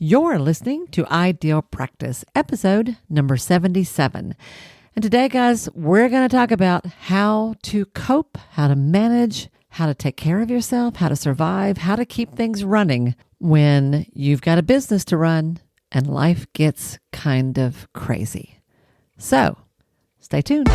You're listening to Ideal Practice, episode number 77. And today, guys, we're going to talk about how to cope, how to manage, how to take care of yourself, how to survive, how to keep things running when you've got a business to run and life gets kind of crazy. So, stay tuned.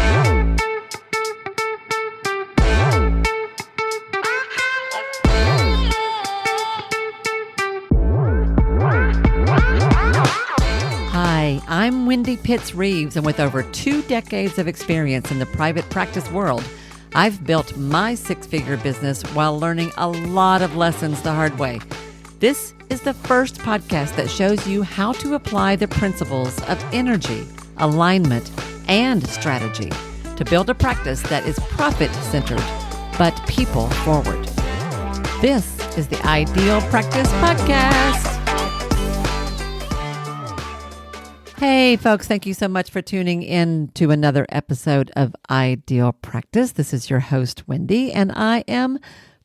Hi, I'm Wendy Pitts-Reeves, and with over 2 decades of experience in the private practice world, I've built my 6-figure business while learning a lot of lessons the hard way. This is the first podcast that shows you how to apply the principles of energy, alignment, and strategy to build a practice that is profit-centered, but people-forward. This is the Ideal Practice Podcast. Hey, folks, thank you so much for tuning in to another episode of Ideal Practice. This is your host, Wendy, and I am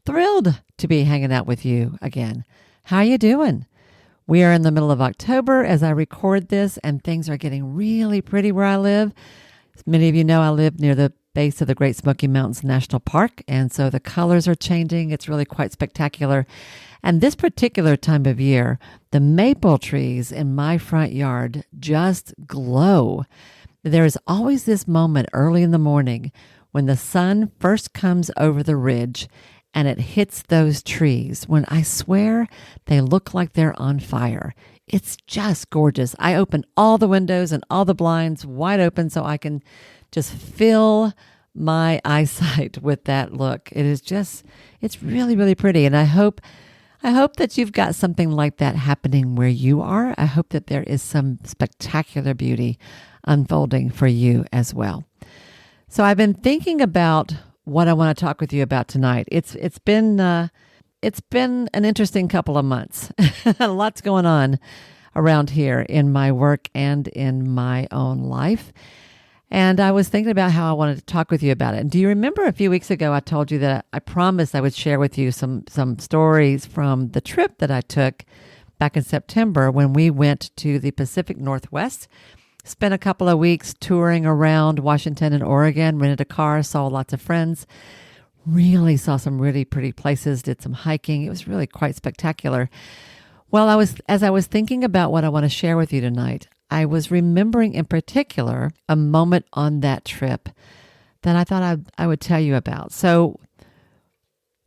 thrilled to be hanging out with you again. How are you doing? We are in the middle of October as I record this, and things are getting really pretty where I live. As many of you know, I live near the base of the Great Smoky Mountains National Park, and so the colors are changing. It's really quite spectacular. And this particular time of year, the maple trees in my front yard just glow. There is always this moment early in the morning when the sun first comes over the ridge and it hits those trees, when I swear they look like they're on fire. It's just gorgeous. I open all the windows and all the blinds wide open so I can just fill my eyesight with that look. It's really, really pretty. And I hope that you've got something like that happening where you are. I hope that there is some spectacular beauty unfolding for you as well. So I've been thinking about what I want to talk with you about tonight. It's been an interesting couple of months. Lots going on around here in my work and in my own life. And I was thinking about how I wanted to talk with you about it. And do you remember a few weeks ago I told you that I promised I would share with you some stories from the trip that I took back in September when we went to the Pacific Northwest, spent a couple of weeks touring around Washington and Oregon, rented a car, saw lots of friends, really saw some really pretty places, did some hiking. It was really quite spectacular. Well, as I was thinking about what I want to share with you tonight, I was remembering in particular a moment on that trip that I thought I would tell you about. So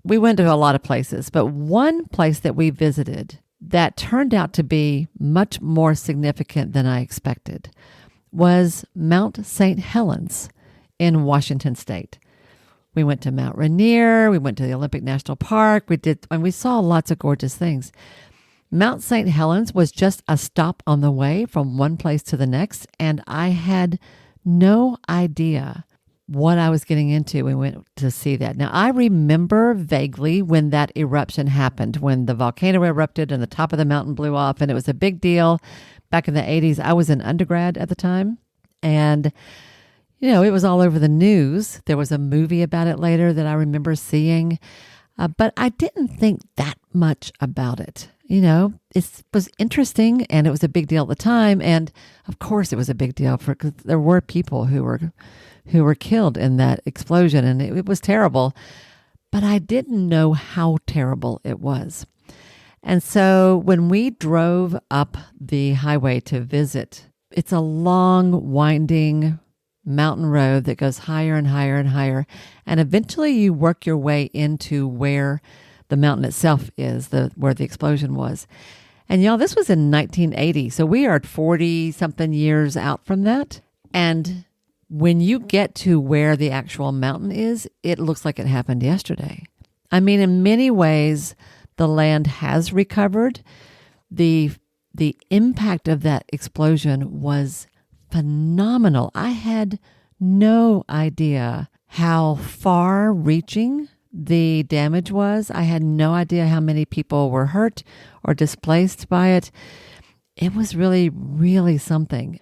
we went to a lot of places, but one place that we visited that turned out to be much more significant than I expected was Mount St. Helens in Washington State. We went to Mount Rainier, we went to the Olympic National Park, and we saw lots of gorgeous things. Mount St. Helens was just a stop on the way from one place to the next, and I had no idea what I was getting into when we went to see that. Now, I remember vaguely when that eruption happened, when the volcano erupted and the top of the mountain blew off, and it was a big deal back in the 80s. I was an undergrad at the time, and it was all over the news. There was a movie about it later that I remember seeing, but I didn't think that much about it. It was interesting and it was a big deal at the time. And of course it was a big deal because there were people who were killed in that explosion, and it was terrible, but I didn't know how terrible it was. And so when we drove up the highway to visit, it's a long, winding mountain road that goes higher and higher and higher. And eventually you work your way into where the mountain itself is, where the explosion was. And this was in 1980. So we are 40-something years out from that. And when you get to where the actual mountain is, it looks like it happened yesterday. I mean, in many ways, the land has recovered. The impact of that explosion was phenomenal. I had no idea how far-reaching the damage was. I had no idea how many people were hurt or displaced by it. It was really, really something.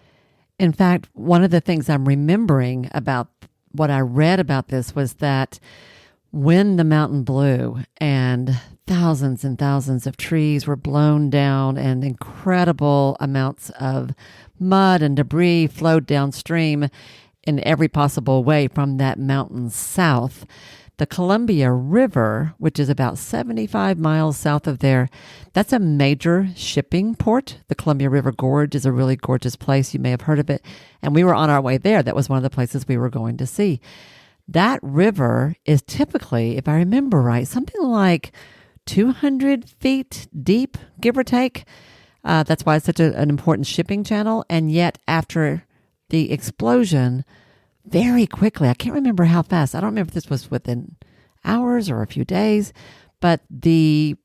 In fact, one of the things I'm remembering about what I read about this was that when the mountain blew and thousands and thousands of trees were blown down, and incredible amounts of mud and debris flowed downstream in every possible way from that mountain south. The Columbia River, which is about 75 miles south of there, that's a major shipping port. The Columbia River Gorge is a really gorgeous place. You may have heard of it. And we were on our way there. That was one of the places we were going to see. That river is typically, if I remember right, something like 200 feet deep, give or take. That's why it's such an important shipping channel. And yet after the explosion, very quickly, I can't remember how fast. I don't remember if this was within hours or a few days, but the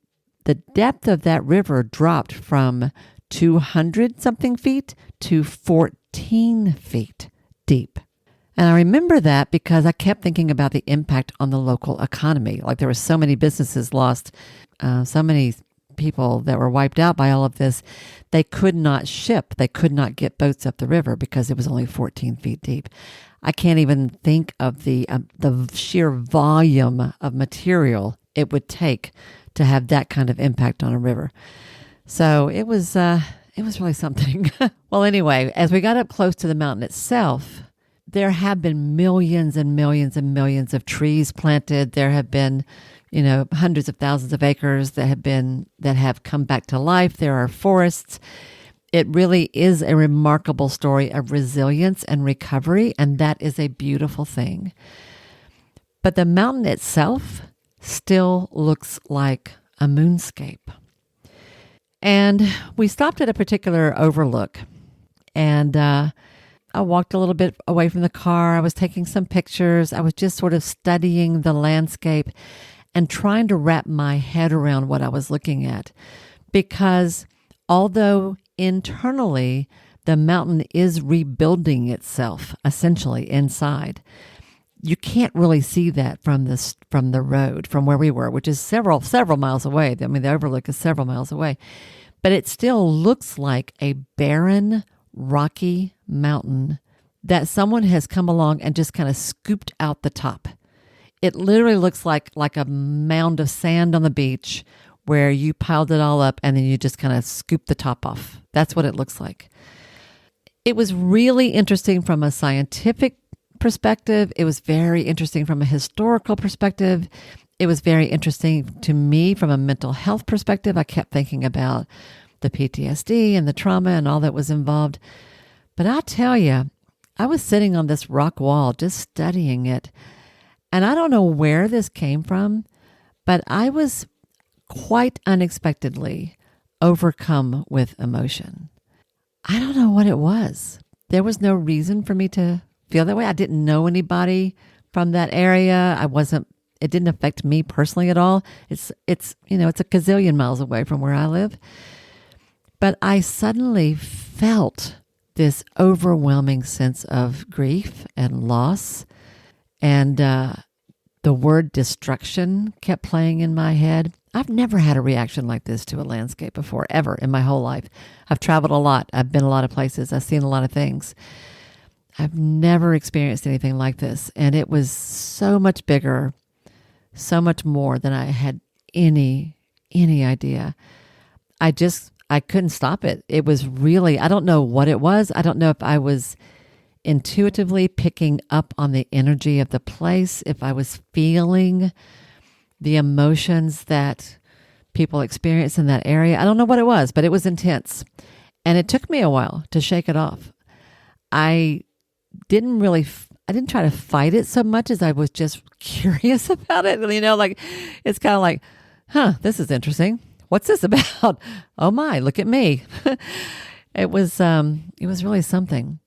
depth of that river dropped from 200 something feet to 14 feet deep. And I remember that because I kept thinking about the impact on the local economy. Like there were so many businesses lost, so many people that were wiped out by all of this. They could not ship. They could not get boats up the river because it was only 14 feet deep. I can't even think of the sheer volume of material it would take to have that kind of impact on a river. So it was really something. Well, anyway, as we got up close to the mountain itself, there have been millions and millions and millions of trees planted. There have been, hundreds of thousands of acres that have come back to life. There are forests. It really is a remarkable story of resilience and recovery, and that is a beautiful thing. But the mountain itself still looks like a moonscape. And we stopped at a particular overlook, and I walked a little bit away from the car. I was taking some pictures. I was just sort of studying the landscape and trying to wrap my head around what I was looking at. Because although internally the mountain is rebuilding itself essentially inside, you can't really see that from the road, from where we were, which is several miles away. I mean, the overlook is several miles away. But it still looks like a barren, rocky mountain that someone has come along and just kind of scooped out the top. It literally looks like a mound of sand on the beach where you piled it all up and then you just kind of scoop the top off. That's what it looks like. It was really interesting from a scientific perspective. It was very interesting from a historical perspective. It was very interesting to me from a mental health perspective. I kept thinking about the PTSD and the trauma and all that was involved. But I'll tell you, I was sitting on this rock wall just studying it. And I don't know where this came from, but I was quite unexpectedly overcome with emotion. I don't know what it was. There was no reason for me to feel that way. I didn't know anybody from that area. It didn't affect me personally at all. It's a gazillion miles away from where I live. But I suddenly felt this overwhelming sense of grief and loss. And the word destruction kept playing in my head. I've never had a reaction like this to a landscape before, ever in my whole life. I've traveled a lot. I've been a lot of places. I've seen a lot of things. I've never experienced anything like this. And it was so much bigger, so much more than I had any idea. I couldn't stop it. It was really, I don't know what it was. I don't know if I was intuitively picking up on the energy of the place, if I was feeling the emotions that people experience in that area. I don't know what it was, but it was intense. And it took me a while to shake it off. I didn't try to fight it so much as I was just curious about it. It's kind of like, this is interesting. What's this about? Oh my, look at me. It was really something.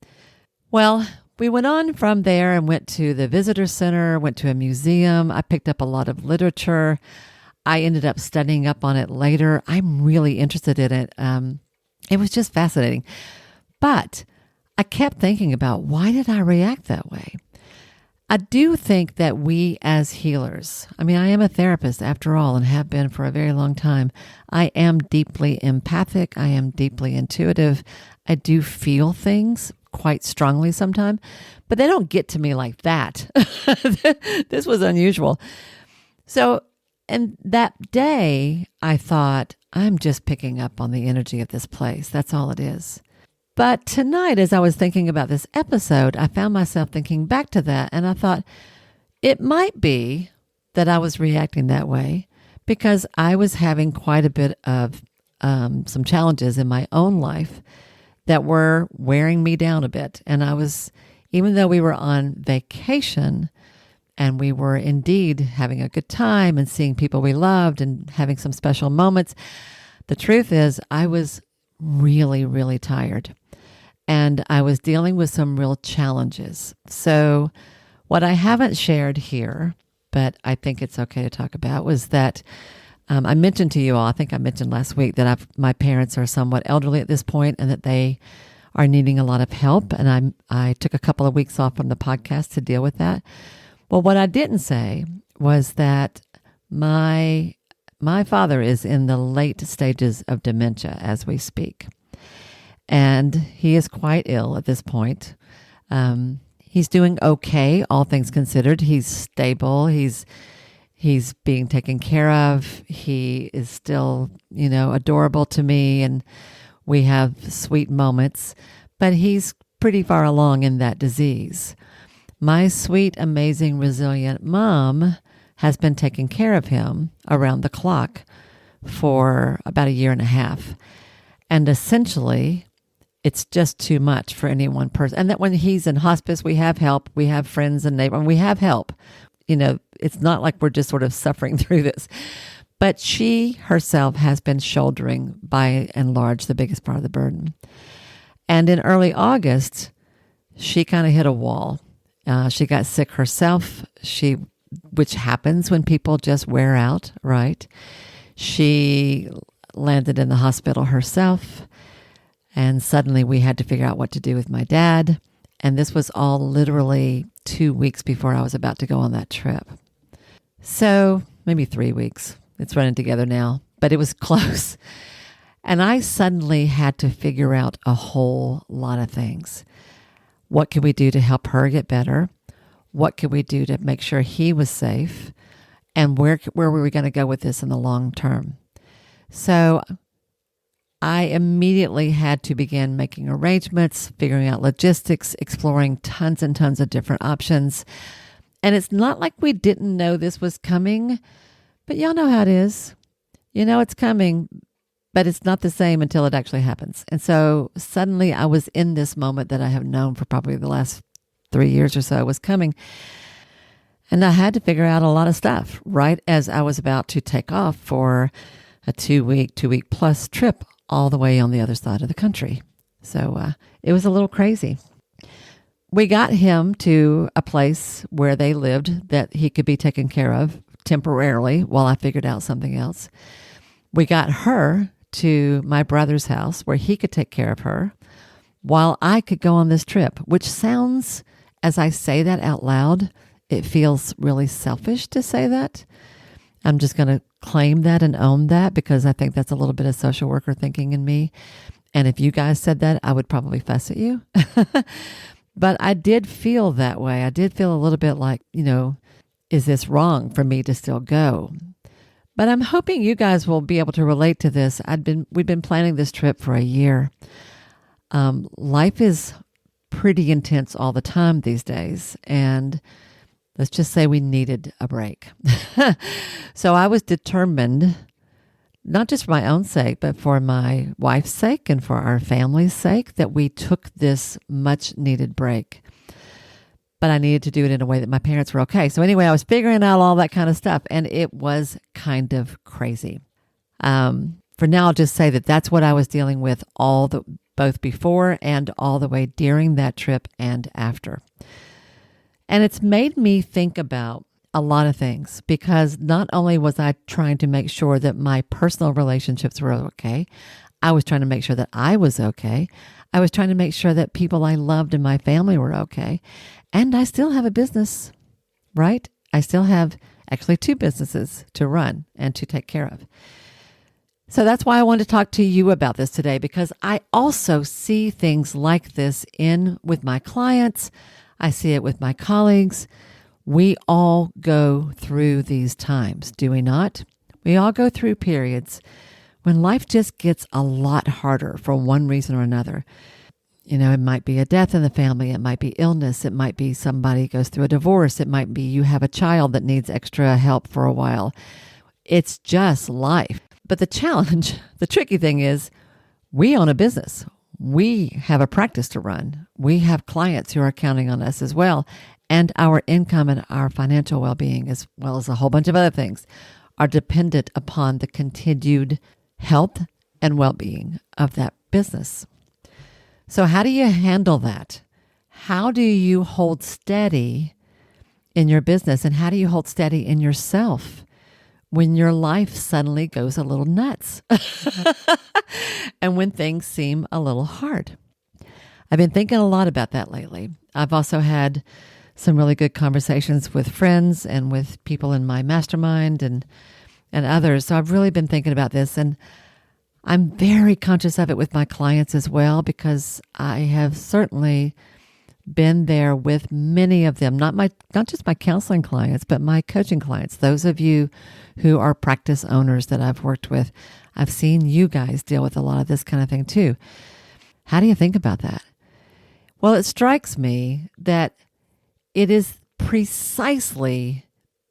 Well, we went on from there and went to the visitor center, went to a museum. I picked up a lot of literature. I ended up studying up on it later. I'm really interested in it. It was just fascinating. But I kept thinking about, why did I react that way? I do think that we as healers, I am a therapist after all and have been for a very long time. I am deeply empathic. I am deeply intuitive. I do feel things quite strongly sometimes, but they don't get to me like that. This was unusual. So And that day, I thought, I'm just picking up on the energy of this place. That's all it is. But tonight, as I was thinking about this episode, I found myself thinking back to that. And I thought, it might be that I was reacting that way because I was having quite a bit of some challenges in my own life that were wearing me down a bit. And I was, even though we were on vacation and we were indeed having a good time and seeing people we loved and having some special moments, the truth is I was really, really tired. And I was dealing with some real challenges. So what I haven't shared here, but I think it's okay to talk about, was that I mentioned to you all, I think I mentioned last week that my parents are somewhat elderly at this point and that they are needing a lot of help. And I took a couple of weeks off from the podcast to deal with that. Well, what I didn't say was that my father is in the late stages of dementia as we speak. And he is quite ill at this point. He's doing okay, all things considered. He's stable. He's being taken care of. He is still, adorable to me, and we have sweet moments. But he's pretty far along in that disease. My sweet, amazing, resilient mom has been taking care of him around the clock for about a year and a half. And essentially, it's just too much for any one person. And that when he's in hospice, we have help. We have friends and neighbors, and we have help. It's not like we're just sort of suffering through this. But she herself has been shouldering, by and large, the biggest part of the burden. And in early August, she kind of hit a wall. She got sick herself, which happens when people just wear out, right? She landed in the hospital herself. And suddenly we had to figure out what to do with my dad. And this was all literally 2 weeks before I was about to go on that trip. So maybe 3 weeks. It's running together now, but it was close. And I suddenly had to figure out a whole lot of things. What could we do to help her get better? What could we do to make sure he was safe? And where were we going to go with this in the long term? So I immediately had to begin making arrangements, figuring out logistics, exploring tons and tons of different options. And it's not like we didn't know this was coming, but y'all know how it is. You know it's coming, but it's not the same until it actually happens. And so suddenly I was in this moment that I have known for probably the last 3 years or so was coming. And I had to figure out a lot of stuff right as I was about to take off for a 2 week plus trip all the way on the other side of the country. So it was a little crazy. We got him to a place where they lived that he could be taken care of temporarily while I figured out something else. We got her to my brother's house where he could take care of her while I could go on this trip, which sounds, as I say that out loud, it feels really selfish to say that. I'm just going to claim that and own that because I think that's a little bit of social worker thinking in me. And if you guys said that, I would probably fuss at you. But I did feel that way. I did feel a little bit like, is this wrong for me to still go? But I'm hoping you guys will be able to relate to this. We've been planning this trip for a year. Life is pretty intense all the time these days. And let's just say we needed a break. So I was determined, not just for my own sake, but for my wife's sake and for our family's sake, that we took this much needed break. But I needed to do it in a way that my parents were okay. So anyway, I was figuring out all that kind of stuff, and it was kind of crazy. For now, I'll just say that that's what I was dealing with both before and all the way during that trip and after. And it's made me think about a lot of things because not only was I trying to make sure that my personal relationships were okay, I was trying to make sure that I was okay. I was trying to make sure that people I loved in my family were okay. And I still have a business, right? I still have actually 2 businesses to run and to take care of. So that's why I wanted to talk to you about this today, because I also see things like this with my clients. I see it with my colleagues, We all go through these times, do we not? We all go through periods when life just gets a lot harder for one reason or another. It might be a death in the family. It might be illness. It might be somebody goes through a divorce. It might be you have a child that needs extra help for a while. It's just life. But the challenge, the tricky thing is we own a business. We have a practice to run. We have clients who are counting on us as well. And our income and our financial well-being, as well as a whole bunch of other things, are dependent upon the continued health and well-being of that business. So how do you handle that? How do you hold steady in your business? And how do you hold steady in yourself when your life suddenly goes a little nuts and when things seem a little hard? I've been thinking a lot about that lately. I've also had some really good conversations with friends and with people in my mastermind and others. So I've really been thinking about this, and I'm very conscious of it with my clients as well, because I have certainly been there with many of them, not just my counseling clients, but my coaching clients. Those of you who are practice owners that I've worked with, I've seen you guys deal with a lot of this kind of thing too. How do you think about that? Well, it strikes me that it is precisely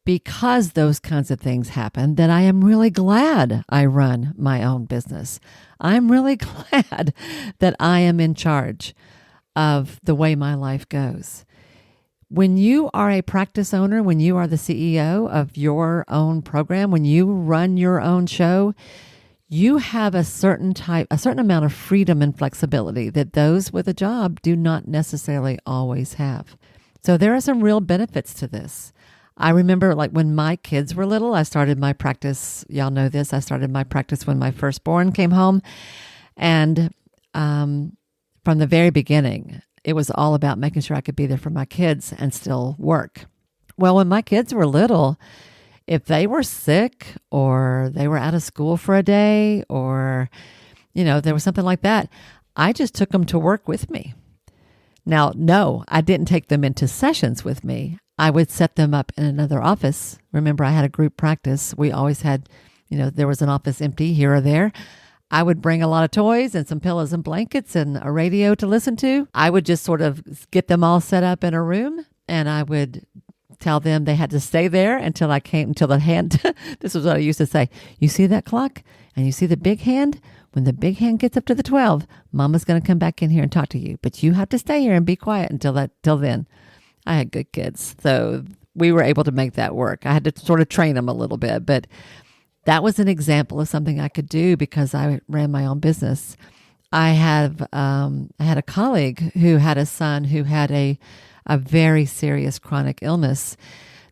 because those kinds of things happen that I am really glad I run my own business. I'm really glad that I am in charge of the way my life goes. When you are a practice owner, when you are the CEO of your own program, when you run your own show, you have a certain amount of freedom and flexibility that those with a job do not necessarily always have. So there are some real benefits to this. I remember when my kids were little, I started my practice. Y'all know this. I started my practice when my firstborn came home. And from the very beginning, it was all about making sure I could be there for my kids and still work. Well, when my kids were little, if they were sick or they were out of school for a day or, there was something like that, I just took them to work with me. Now, no, I didn't take them into sessions with me. I would set them up in another office. Remember, I had a group practice. We always had, there was an office empty here or there. I would bring a lot of toys and some pillows and blankets and a radio to listen to. I would just sort of get them all set up in a room, and I would tell them they had to stay there until the hand, this was what I used to say, you see that clock and you see the big hand? When the big hand gets up to the 12, Mama's going to come back in here and talk to you, but you have to stay here and be quiet till then. I had good kids, so we were able to make that work. I had to sort of train them a little bit, but that was an example of something I could do because I ran my own business. I had a colleague who had a son who had a very serious chronic illness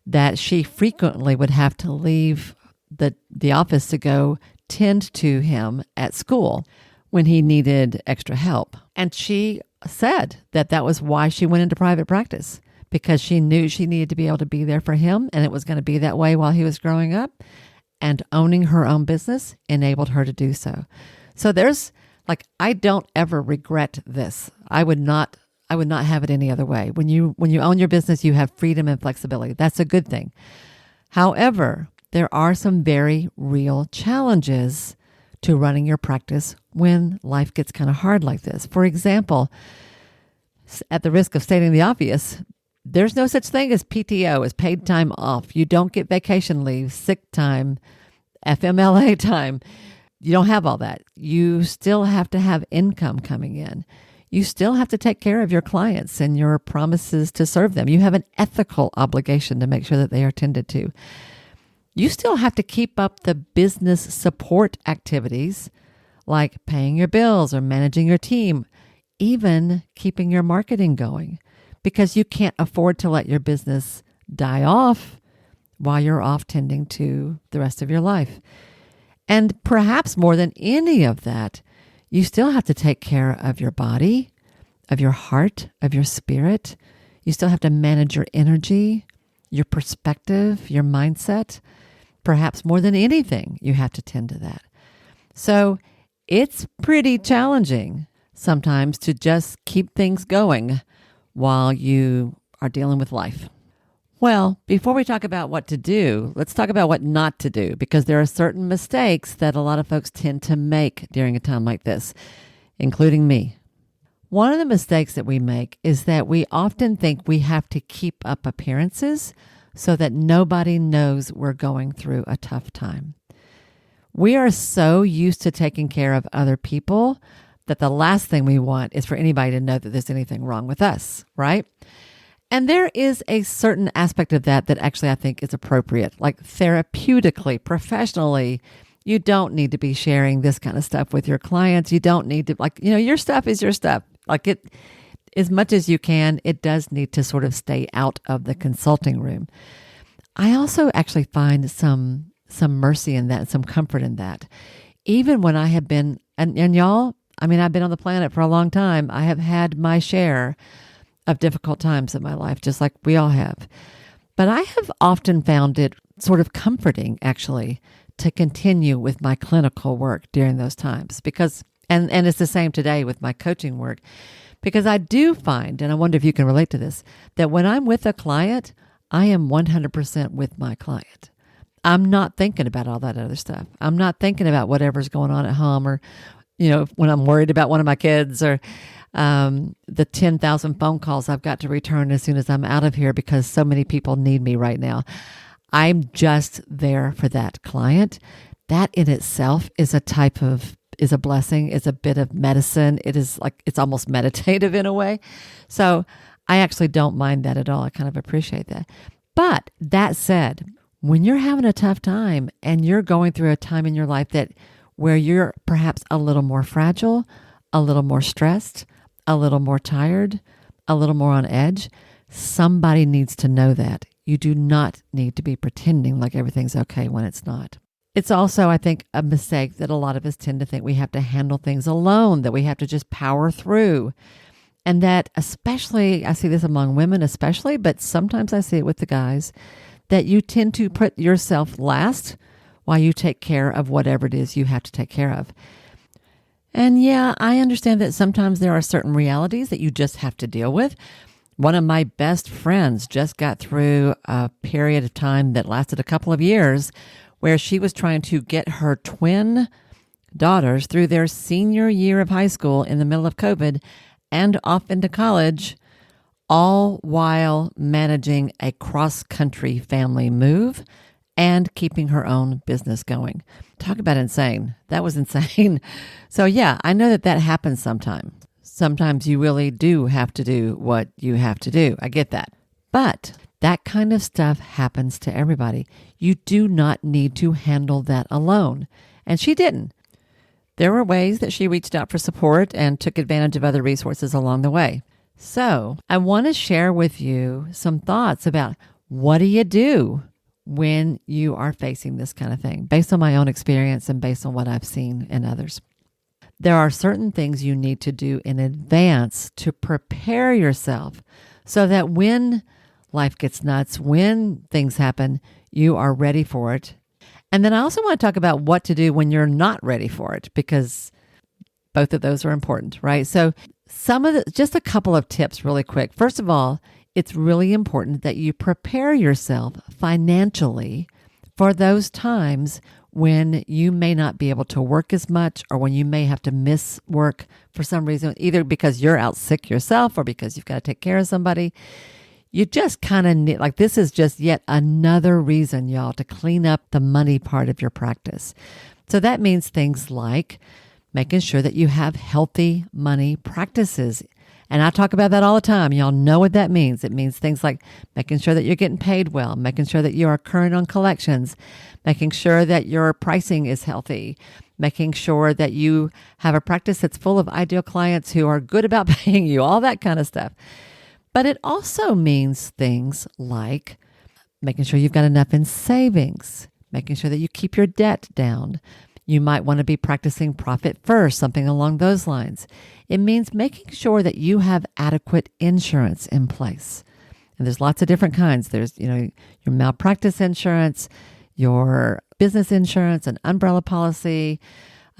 that she frequently would have to leave the office to go tend to him at school when he needed extra help. And she said that was why she went into private practice, because she knew she needed to be able to be there for him, and it was going to be that way while he was growing up. And owning her own business enabled her to do so. So there's I don't ever regret this. I would not have it any other way. When you own your business, you have freedom and flexibility. That's a good thing. However, there are some very real challenges to running your practice when life gets kind of hard like this. For example, at the risk of stating the obvious, there's no such thing as PTO, as paid time off. You don't get vacation leave, sick time, FMLA time. You don't have all that. You still have to have income coming in. You still have to take care of your clients and your promises to serve them. You have an ethical obligation to make sure that they are tended to. You still have to keep up the business support activities like paying your bills or managing your team, even keeping your marketing going, because you can't afford to let your business die off while you're off tending to the rest of your life. And perhaps more than any of that, you still have to take care of your body, of your heart, of your spirit. You still have to manage your energy, your perspective, your mindset. Perhaps more than anything, you have to tend to that. So it's pretty challenging sometimes to just keep things going while you are dealing with life. Well, before we talk about what to do, let's talk about what not to do, because there are certain mistakes that a lot of folks tend to make during a time like this, including me. One of the mistakes that we make is that we often think we have to keep up appearances so that nobody knows we're going through a tough time. We are so used to taking care of other people that the last thing we want is for anybody to know that there's anything wrong with us, right? And there is a certain aspect of that actually I think is appropriate, like therapeutically, professionally. You don't need to be sharing this kind of stuff with your clients. You don't need to, your stuff is your stuff. As much as you can, it does need to sort of stay out of the consulting room. I also actually find some mercy in that, some comfort in that. Even when I have been, and y'all, I've been on the planet for a long time. I have had my share of difficult times in my life, just like we all have. But I have often found it sort of comforting, actually, to continue with my clinical work during those times because, and it's the same today with my coaching work, because I do find, and I wonder if you can relate to this, that when I'm with a client, I am 100% with my client. I'm not thinking about all that other stuff. I'm not thinking about whatever's going on at home or, when I'm worried about one of my kids or the 10,000 phone calls I've got to return as soon as I'm out of here because so many people need me right now. I'm just there for that client. That in itself is a blessing, is a bit of medicine. It's almost meditative in a way. So I actually don't mind that at all. I kind of appreciate that. But that said, when you're having a tough time and you're going through a time in your life where you're perhaps a little more fragile, a little more stressed, a little more tired, a little more on edge, somebody needs to know that. You do not need to be pretending like everything's okay when it's not. It's also, I think, a mistake that a lot of us tend to think we have to handle things alone, that we have to just power through. And that especially, I see this among women especially, but sometimes I see it with the guys, that you tend to put yourself last while you take care of whatever it is you have to take care of. And yeah, I understand that sometimes there are certain realities that you just have to deal with. One of my best friends just got through a period of time that lasted a couple of years where she was trying to get her twin daughters through their senior year of high school in the middle of COVID and off into college, all while managing a cross-country family move and keeping her own business going. Talk about insane. That was insane. So yeah, I know that happens sometimes. Sometimes you really do have to do what you have to do. I get that. But that kind of stuff happens to everybody. You do not need to handle that alone. And she didn't. There were ways that she reached out for support and took advantage of other resources along the way. So I want to share with you some thoughts about what do you do when you are facing this kind of thing, based on my own experience and based on what I've seen in others. There are certain things you need to do in advance to prepare yourself so that when life gets nuts, when things happen, you are ready for it. And then I also want to talk about what to do when you're not ready for it, because both of those are important, right? So just a couple of tips really quick. First of all, it's really important that you prepare yourself financially for those times when you may not be able to work as much or when you may have to miss work for some reason, either because you're out sick yourself or because you've got to take care of somebody. You just kind of need, this is just yet another reason, y'all, to clean up the money part of your practice. So that means things like making sure that you have healthy money practices. And I talk about that all the time. Y'all know what that means. It means things like making sure that you're getting paid well, making sure that you are current on collections, making sure that your pricing is healthy, making sure that you have a practice that's full of ideal clients who are good about paying you, all that kind of stuff. But it also means things like making sure you've got enough in savings, making sure that you keep your debt down. You might want to be practicing profit first, something along those lines. It means making sure that you have adequate insurance in place. And there's lots of different kinds. There's, your malpractice insurance, your business insurance, an umbrella policy,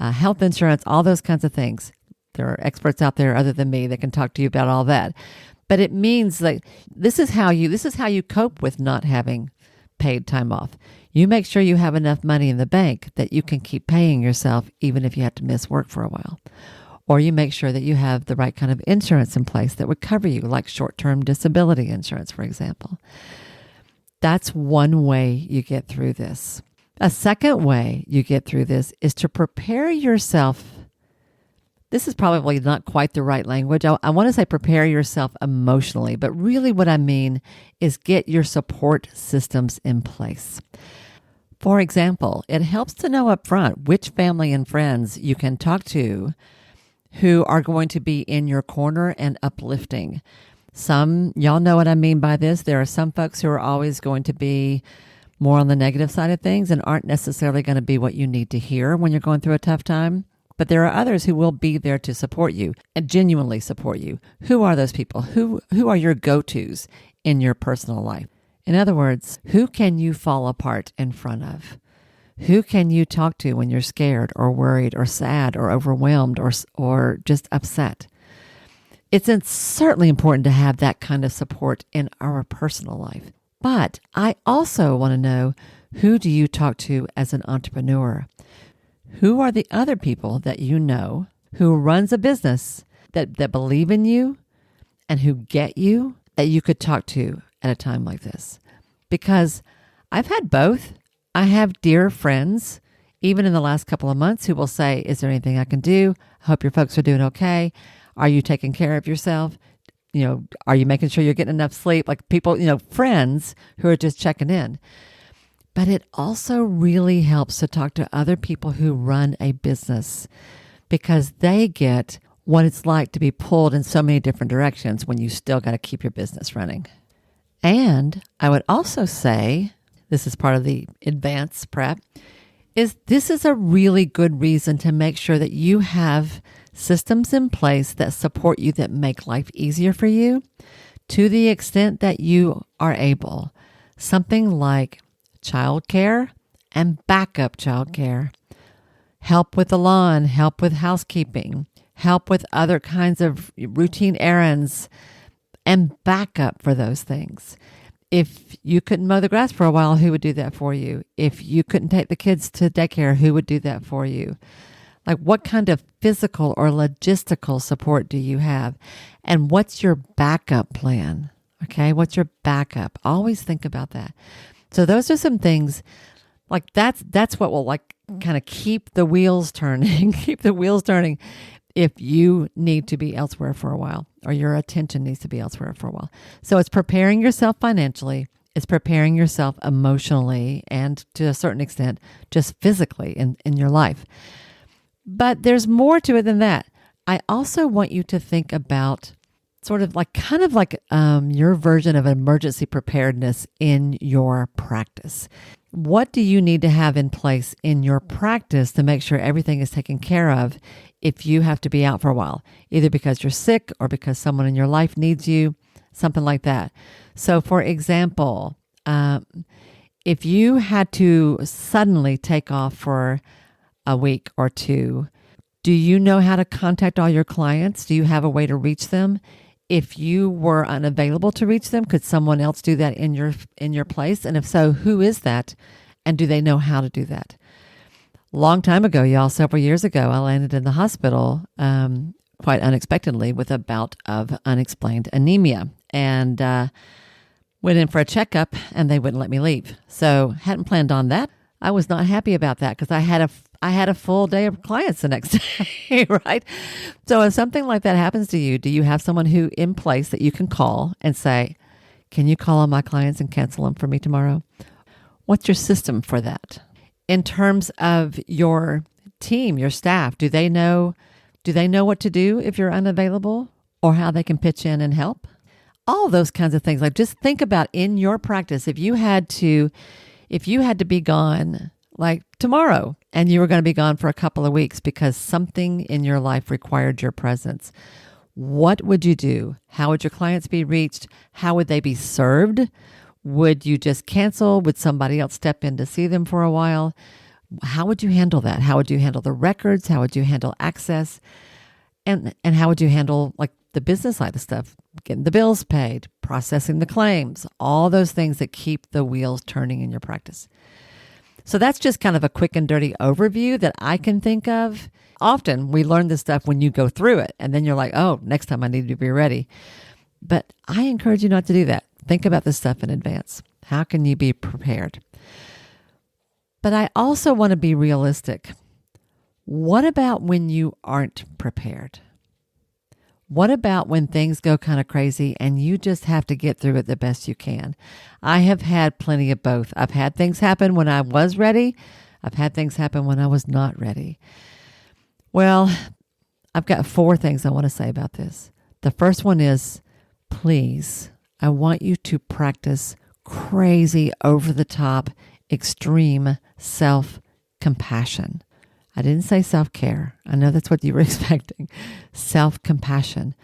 health insurance, all those kinds of things. There are experts out there other than me that can talk to you about all that. But it means like this is how you cope with not having paid time off. You make sure you have enough money in the bank that you can keep paying yourself even if you have to miss work for a while. Or you make sure that you have the right kind of insurance in place that would cover you, like short-term disability insurance, for example. That's one way you get through this. A second way you get through this is to prepare yourself. This is probably not quite the right language. I want to say prepare yourself emotionally, but really what I mean is get your support systems in place. For example, it helps to know up front which family and friends you can talk to who are going to be in your corner and uplifting. Y'all know what I mean by this. There are some folks who are always going to be more on the negative side of things and aren't necessarily going to be what you need to hear when you're going through a tough time. But there are others who will be there to support you and genuinely support you. Who are those people? Who are your go-tos in your personal life? In other words, who can you fall apart in front of? Who can you talk to when you're scared or worried or sad or overwhelmed or just upset? It's certainly important to have that kind of support in our personal life. But I also want to know, who do you talk to as an entrepreneur? Who are the other people that you know who runs a business that believe in you and who get you that you could talk to at a time like this? Because I've had both. I have dear friends, even in the last couple of months, who will say, is there anything I can do? I hope your folks are doing okay. Are you taking care of yourself? Are you making sure you're getting enough sleep? Like people, friends who are just checking in. But it also really helps to talk to other people who run a business because they get what it's like to be pulled in so many different directions when you still got to keep your business running. And I would also say, this is part of the advanced prep, this is a really good reason to make sure that you have systems in place that support you, that make life easier for you to the extent that you are able. Something like childcare and backup childcare, help with the lawn, help with housekeeping, help with other kinds of routine errands, and backup for those things. If you couldn't mow the grass for a while, who would do that for you? If you couldn't take the kids to daycare, who would do that for you? Like, what kind of physical or logistical support do you have? And what's your backup plan? Okay, what's your backup? Always think about that. So those are some things like that's what will like kind of keep the wheels turning, if you need to be elsewhere for a while or your attention needs to be elsewhere for a while. So it's preparing yourself financially, it's preparing yourself emotionally, and to a certain extent, just physically in your life. But there's more to it than that. I also want you to think about sort of like your version of emergency preparedness in your practice. What do you need to have in place in your practice to make sure everything is taken care of if you have to be out for a while, either because you're sick or because someone in your life needs you, something like that. So for example, if you had to suddenly take off for a week or two, do you know how to contact all your clients? Do you have a way to reach them? If you were unavailable to reach them, could someone else do that in your place? And if so, who is that? And do they know how to do that? Long time ago, y'all, several years ago, I landed in the hospital quite unexpectedly with a bout of unexplained anemia. And went in for a checkup and they wouldn't let me leave. So hadn't planned on that. I was not happy about that because I had a full day of clients the next day, right? So if something like that happens to you, do you have someone who in place that you can call and say, can you call on my clients and cancel them for me tomorrow? What's your system for that? In terms of your team, your staff, do they know what to do if you're unavailable or how they can pitch in and help? All those kinds of things. Like just think about in your practice, if you had to be gone like tomorrow and you were going to be gone for a couple of weeks because something in your life required your presence, what would you do? How would your clients be reached? How would they be served? Would you just cancel? Would somebody else step in to see them for a while? How would you handle that? How would you handle the records? How would you handle access? And how would you handle like the business side of stuff, getting the bills paid, processing the claims, all those things that keep the wheels turning in your practice. So that's just kind of a quick and dirty overview that I can think of. Often we learn this stuff when you go through it, and then you're like, oh, next time I need to be ready. But I encourage you not to do that. Think about this stuff in advance. How can you be prepared? But I also want to be realistic. What about when you aren't prepared? What about when things go kind of crazy and you just have to get through it the best you can? I have had plenty of both. I've had things happen when I was ready. I've had things happen when I was not ready. Well, I've got 4 things I want to say about this. The first one is, please, I want you to practice crazy, over-the-top, extreme self-compassion. I didn't say self-care. I know that's what you were expecting. Self-compassion.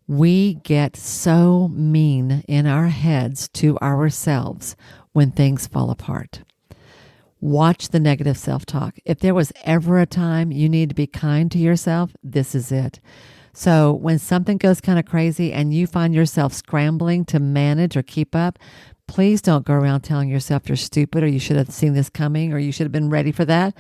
We get so mean in our heads to ourselves when things fall apart. Watch the negative self-talk. If there was ever a time you need to be kind to yourself, this is it. So when something goes kind of crazy and you find yourself scrambling to manage or keep up, please don't go around telling yourself you're stupid or you should have seen this coming or you should have been ready for that,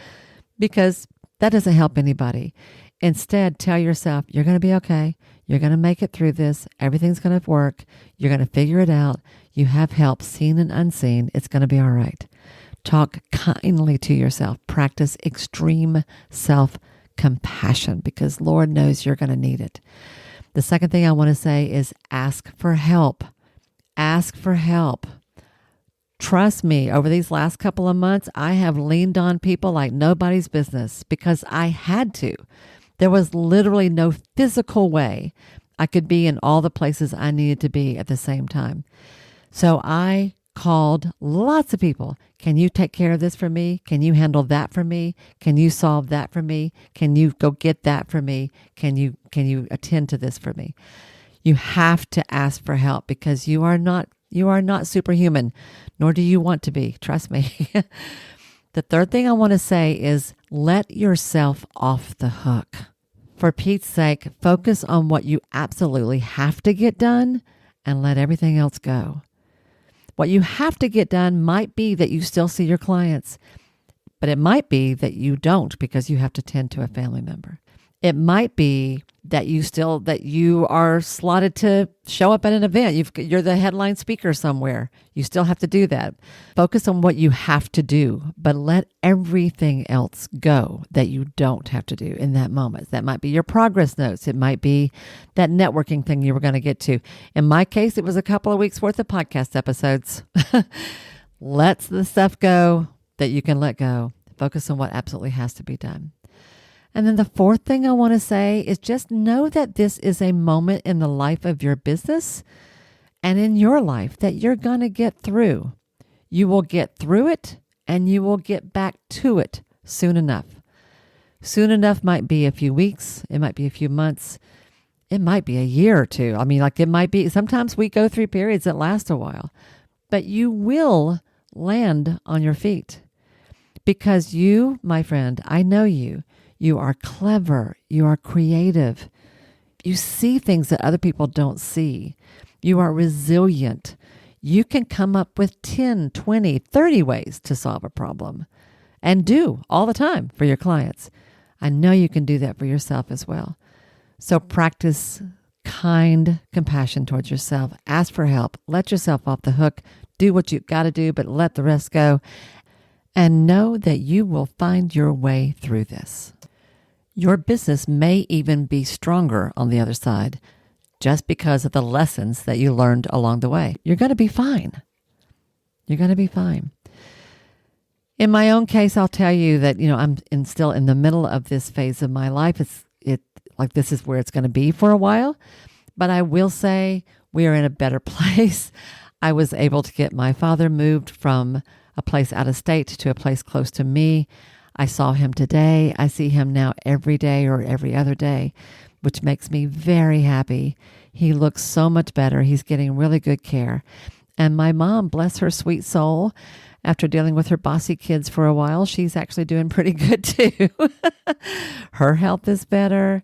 because that doesn't help anybody. Instead, tell yourself you're going to be okay. You're going to make it through this. Everything's going to work. You're going to figure it out. You have help, seen and unseen. It's going to be all right. Talk kindly to yourself. Practice extreme self-compassion because Lord knows you're going to need it. The second thing I want to say is ask for help. Ask for help. Trust me, over these last couple of months, I have leaned on people like nobody's business because I had to. There was literally no physical way I could be in all the places I needed to be at the same time. So I called lots of people. Can you take care of this for me? Can you handle that for me? Can you solve that for me? Can you go get that for me? Can you attend to this for me? You have to ask for help because you are not superhuman, nor do you want to be. Trust me. The third thing I want to say is let yourself off the hook. For Pete's sake, focus on what you absolutely have to get done and let everything else go. What you have to get done might be that you still see your clients, but it might be that you don't because you have to tend to a family member. It might be that you are slotted to show up at an event. You're the headline speaker somewhere. You still have to do that. Focus on what you have to do, but let everything else go that you don't have to do in that moment. That might be your progress notes. It might be that networking thing you were going to get to. In my case, it was a couple of weeks worth of podcast episodes. Let the stuff go that you can let go. Focus on what absolutely has to be done. And then the fourth thing I want to say is just know that this is a moment in the life of your business and in your life that you're going to get through. You will get through it and you will get back to it soon enough. Soon enough might be a few weeks. It might be a few months. It might be a year or two. It might be, sometimes we go through periods that last a while, but you will land on your feet because you, my friend, I know you. You are clever. You are creative. You see things that other people don't see. You are resilient. You can come up with 10, 20, 30 ways to solve a problem and do all the time for your clients. I know you can do that for yourself as well. So practice kind compassion towards yourself. Ask for help. Let yourself off the hook. Do what you got to do, but let the rest go. And know that you will find your way through this. Your business may even be stronger on the other side just because of the lessons that you learned along the way. You're going to be fine. You're going to be fine. In my own case, I'll tell you that, I'm still in the middle of this phase of my life. This is where it's going to be for a while. But I will say we are in a better place. I was able to get my father moved from a place out of state to a place close to me. I saw him today. I see him now every day or every other day, which makes me very happy. He looks so much better. He's getting really good care. And my mom, bless her sweet soul, after dealing with her bossy kids for a while, she's actually doing pretty good too. Her health is better.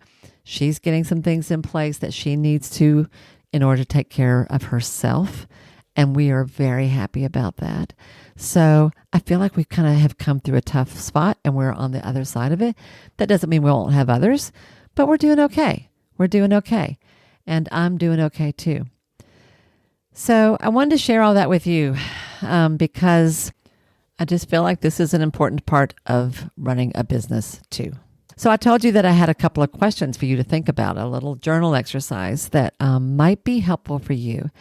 She's getting some things in place that she needs to in order to take care of herself. And we are very happy about that. So I feel like we kind of have come through a tough spot and we're on the other side of it. That doesn't mean we won't have others, but we're doing okay. We're doing okay. And I'm doing okay too. So I wanted to share all that with you because I just feel like this is an important part of running a business too. So I told you that I had a couple of questions for you to think about, a little journal exercise that might be helpful for you.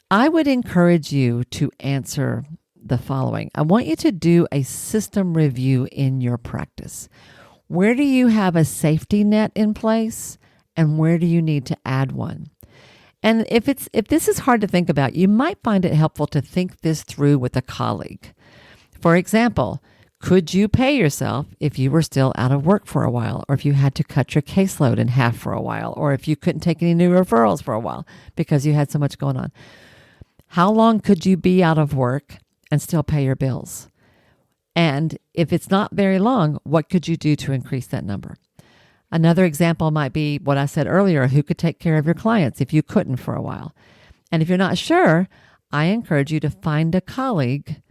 I would encourage you to answer the following. I want you to do a system review in your practice. Where do you have a safety net in place, and where do you need to add one? And if this is hard to think about, you might find it helpful to think this through with a colleague. For example, could you pay yourself if you were still out of work for a while, or if you had to cut your caseload in half for a while, or if you couldn't take any new referrals for a while because you had so much going on? How long could you be out of work and still pay your bills? And if it's not very long, what could you do to increase that number? Another example might be what I said earlier, who could take care of your clients if you couldn't for a while? And if you're not sure, I encourage you to find a colleague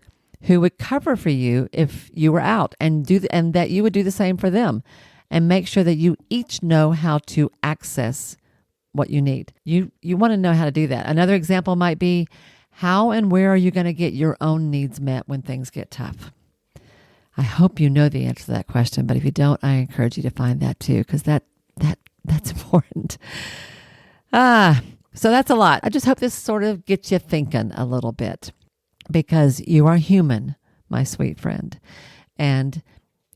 who would cover for you if you were out, and that you would do the same for them, and make sure that you each know how to access what you need. You want to know how to do that. Another example might be, how and where are you going to get your own needs met when things get tough? I hope you know the answer to that question, but if you don't, I encourage you to find that too, because that's important. So that's a lot. I just hope this sort of gets you thinking a little bit, because you are human, my sweet friend, and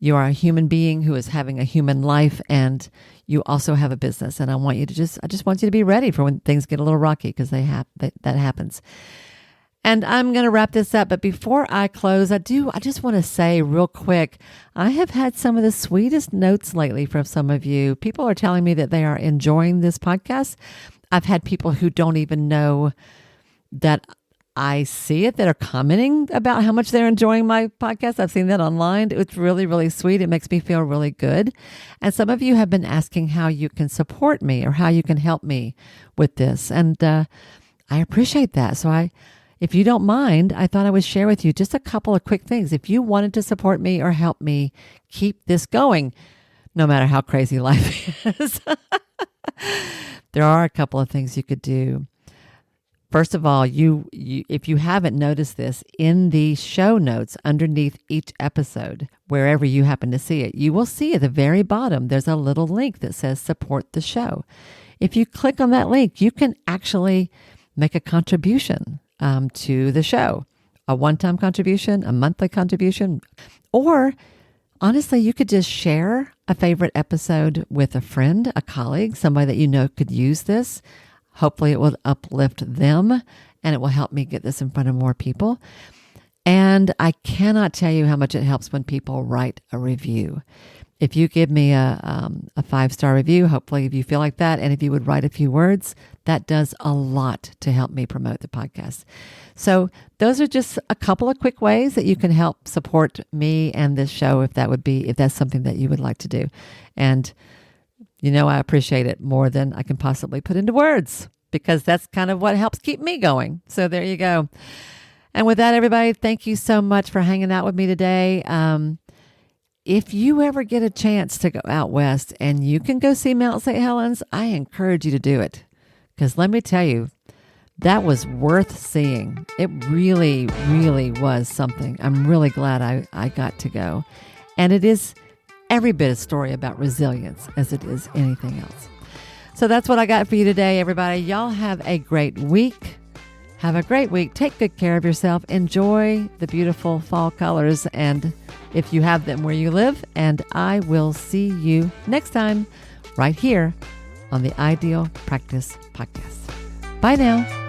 you are a human being who is having a human life, and you also have a business. And I want you to I just want you to be ready for when things get a little rocky, because that happens. And I'm going to wrap this up. But before I close, I just want to say real quick, I have had some of the sweetest notes lately from some of you. People are telling me that they are enjoying this podcast. I've had people who don't even know that I see it that are commenting about how much they're enjoying my podcast. I've seen that online. It's really, really sweet. It makes me feel really good. And some of you have been asking how you can support me or how you can help me with this. And I appreciate that. So if you don't mind, I thought I would share with you just a couple of quick things. If you wanted to support me or help me keep this going, no matter how crazy life is, there are a couple of things you could do. First of all, if you haven't noticed this, in the show notes underneath each episode, wherever you happen to see it, you will see at the very bottom, there's a little link that says support the show. If you click on that link, you can actually make a contribution to the show, a one-time contribution, a monthly contribution, or honestly, you could just share a favorite episode with a friend, a colleague, somebody that you know could use this. Hopefully it will uplift them, and it will help me get this in front of more people. And I cannot tell you how much it helps when people write a review. If you give me a 5-star review, hopefully if you feel like that, and if you would write a few words, that does a lot to help me promote the podcast. So those are just a couple of quick ways that you can help support me and this show, if that's something that you would like to do. And I appreciate it more than I can possibly put into words, because that's kind of what helps keep me going. So there you go. And with that, everybody, thank you so much for hanging out with me today. If you ever get a chance to go out west and you can go see Mount St. Helens, I encourage you to do it. Because let me tell you, that was worth seeing. It really, really was something. I'm really glad I got to go. And it is every bit a story about resilience as it is anything else. So that's what I got for you today, everybody. Y'all have a great week. Have a great week. Take good care of yourself. Enjoy the beautiful fall colors, and if you have them where you live. And I will see you next time right here on the Ideal Practice Podcast. Bye now.